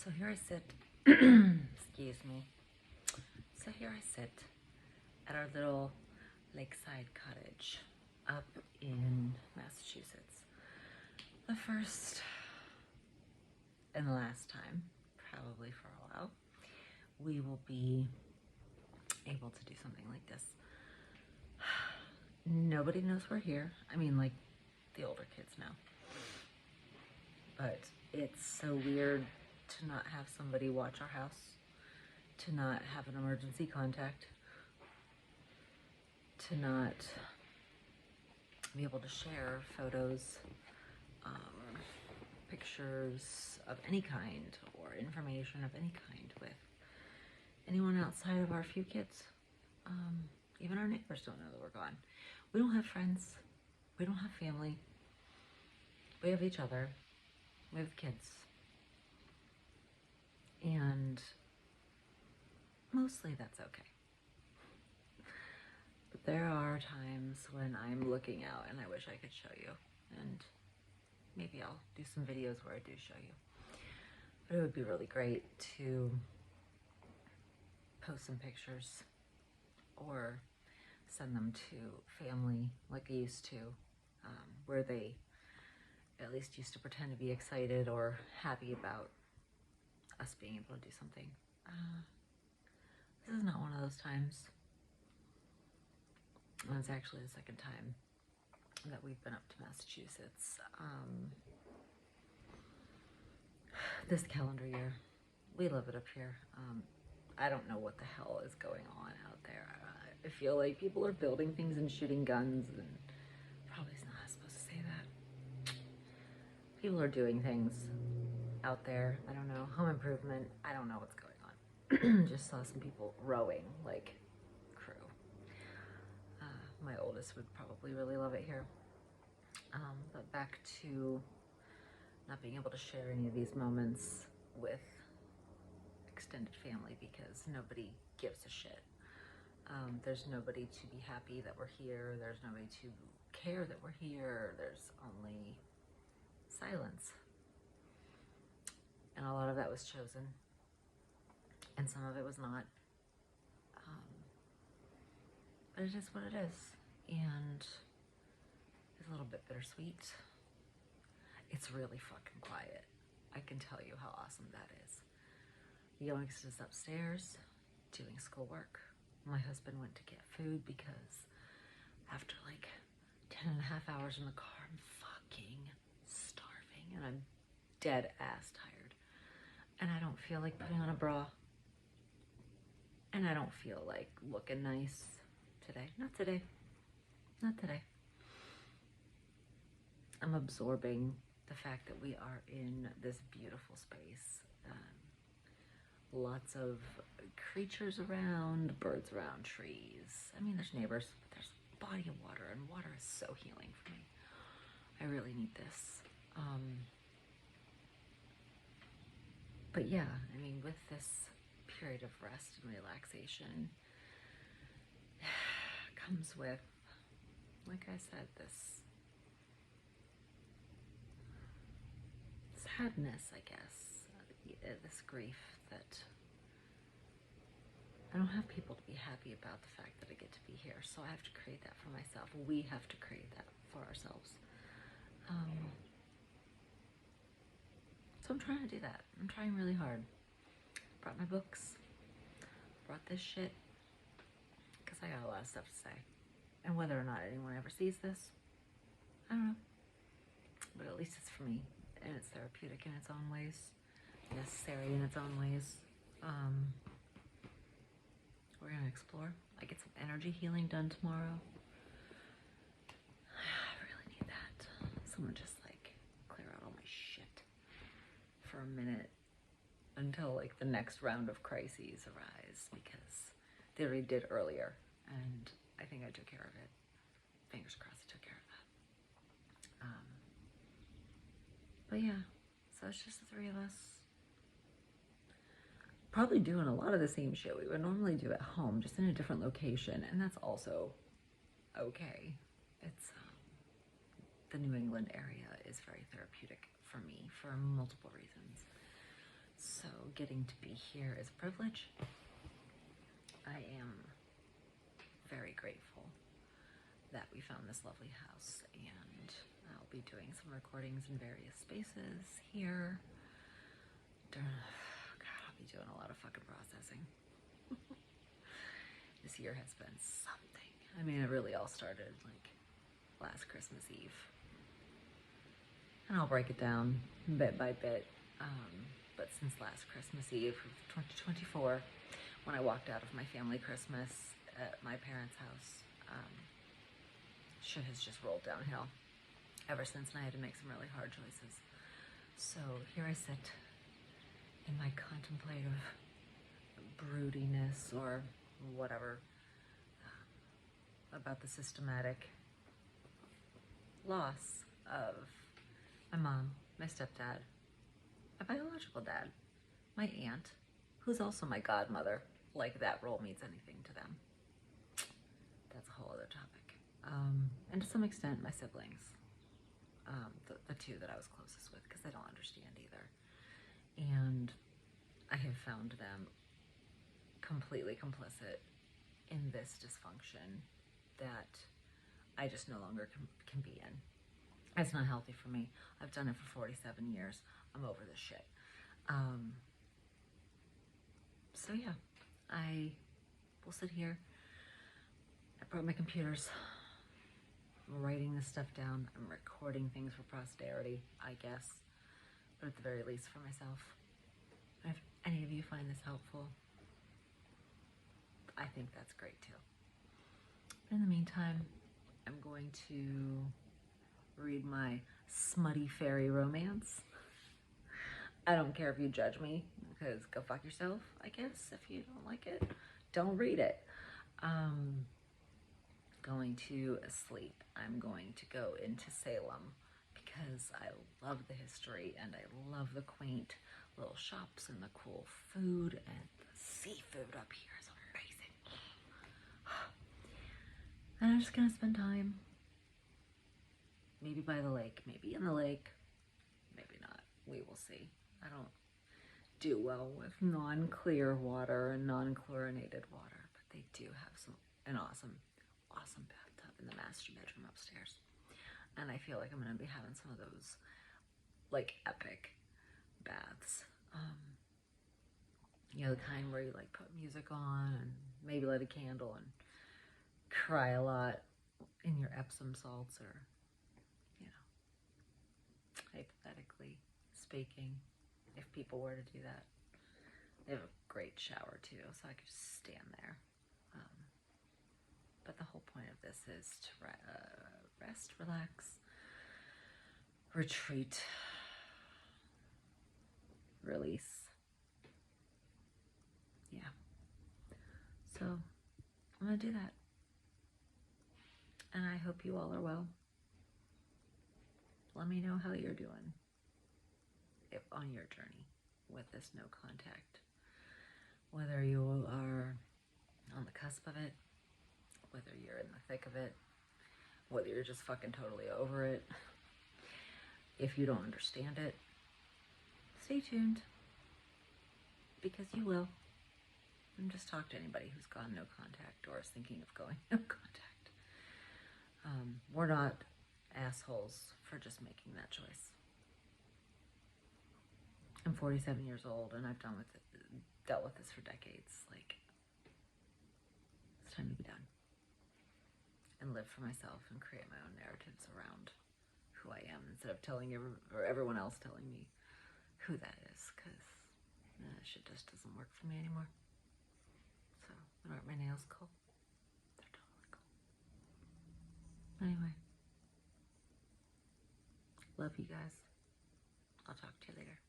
So here I sit, excuse me. So here I sit at our little lakeside cottage up in Massachusetts. The first and the last time, probably for a while, we will be able to do something like this. Nobody knows we're here. I mean, like, the older kids know. But it's so weird to not have somebody watch our house, to not have an emergency contact, to not be able to share photos, pictures of any kind, or information of any kind with anyone outside of our few kids. Even our neighbors don't know that we're gone. We don't have friends. We don't have family. We have each other. We have kids. And mostly that's okay. But there are times when I'm looking out and I wish I could show you. And maybe I'll do some videos where I do show you. But it would be really great to post some pictures or send them to family like I used to, where they at least used to pretend to be excited or happy about us being able to do something. This is not one of those times. And it's actually the second time that we've been up to Massachusetts this calendar year. We love it up here. I don't know what the hell is going on out there. I feel like people are building things and shooting guns, and probably not supposed to say that. People are doing things out there. I don't know. Home improvement. I don't know what's going on. Just saw some people rowing, like, crew. My oldest would probably really love it here. But back to not being able to share any of these moments with extended family because nobody gives a shit. There's nobody to be happy that we're here. There's nobody to care that we're here. There's only silence. And a lot of that was chosen. And some of it was not. But it is what it is. And it's a little bit bittersweet. It's really fucking quiet. I can tell you how awesome that is. The youngest is upstairs doing schoolwork. My husband went to get food because after like 10 and a half hours in the car, I'm fucking starving and I'm dead ass tired. And I don't feel like putting on a bra. And I don't feel like looking nice today. Not today. Not today. I'm absorbing the fact that we are in this beautiful space. Lots of creatures around, birds around, trees. I mean, there's neighbors, but there's a body of water, and water is so healing for me. I really need this. But yeah, I mean, with this period of rest and relaxation comes with, like I said, this sadness, I guess, this grief that I don't have people to be happy about the fact that I get to be here. So I have to create that for myself. We have to create that for ourselves. So I'm trying to do that. I'm trying really hard. Brought my books. Brought this shit. Because I got a lot of stuff to say. And whether or not anyone ever sees this, I don't know. But at least it's for me. And it's therapeutic in its own ways. Necessary in its own ways. We're going to explore. I get some energy healing done tomorrow. I really need that. Someone just like clear out all my shit for a minute until like the next round of crises arise, because they already did earlier and I think I took care of it. Fingers crossed I took care of that. But yeah, so it's just the three of us. Probably doing a lot of the same shit we would normally do at home, just in a different location, and that's also okay. It's the New England area is very therapeutic for me for multiple reasons. So getting to be here is a privilege. I am very grateful that we found this lovely house, and I'll be doing some recordings in various spaces here. God, I'll be doing a lot of fucking processing. This year has been something. I mean, it really all started like last Christmas Eve. And I'll break it down bit by bit. But since last Christmas Eve of 2024, when I walked out of my family Christmas at my parents' house, shit has just rolled downhill ever since, and I had to make some really hard choices. So here I sit in my contemplative broodiness or whatever about the systematic loss of my mom, my stepdad, my biological dad, my aunt, who's also my godmother, like that role means anything to them. That's a whole other topic. And to some extent, my siblings, the two that I was closest with, because they don't understand either. And I have found them completely complicit in this dysfunction that I just no longer can be in. It's not healthy for me. I've done it for 47 years. I'm over this shit. So yeah, I will sit here. I brought my computers. I'm writing this stuff down. I'm recording things for posterity, I guess, but at the very least for myself. And if any of you find this helpful, I think that's great too. In the meantime, I'm going to read my smutty fairy romance. I don't care if you judge me, because go fuck yourself, I guess. If you don't like it, don't read it. Going to sleep. I'm going to go into Salem because I love the history and I love the quaint little shops and the cool food, and the seafood up here is amazing. And I'm just gonna spend time maybe by the lake, maybe in the lake, maybe not. We will see. I don't do well with non-clear water and non-chlorinated water, but they do have an awesome bathtub in the master bedroom upstairs. And I feel like I'm gonna be having some of those like epic baths. You know, the kind where you like put music on and maybe light a candle and cry a lot in your Epsom salts, or, you know, hypothetically speaking, if people were to do that. They have a great shower too, so I could just stand there. But the whole point of this is to rest, relax, retreat, release. Yeah. So I'm gonna do that. And I hope you all are well. Let me know how you're doing if on your journey with this no contact. Whether you are on the cusp of it, whether you're in the thick of it, whether you're just fucking totally over it. If you don't understand it, stay tuned, because you will. And just talk to anybody who's gone no contact or is thinking of going no contact. We're not assholes for just making that choice. I'm 47 years old and I've dealt with this for decades. Like, it's time to be done and live for myself and create my own narratives around who I am, instead of telling everyone else telling me who that is, because shit just doesn't work for me anymore. So, aren't my nails cool? They're totally cool. Anyway, love you guys. I'll talk to you later.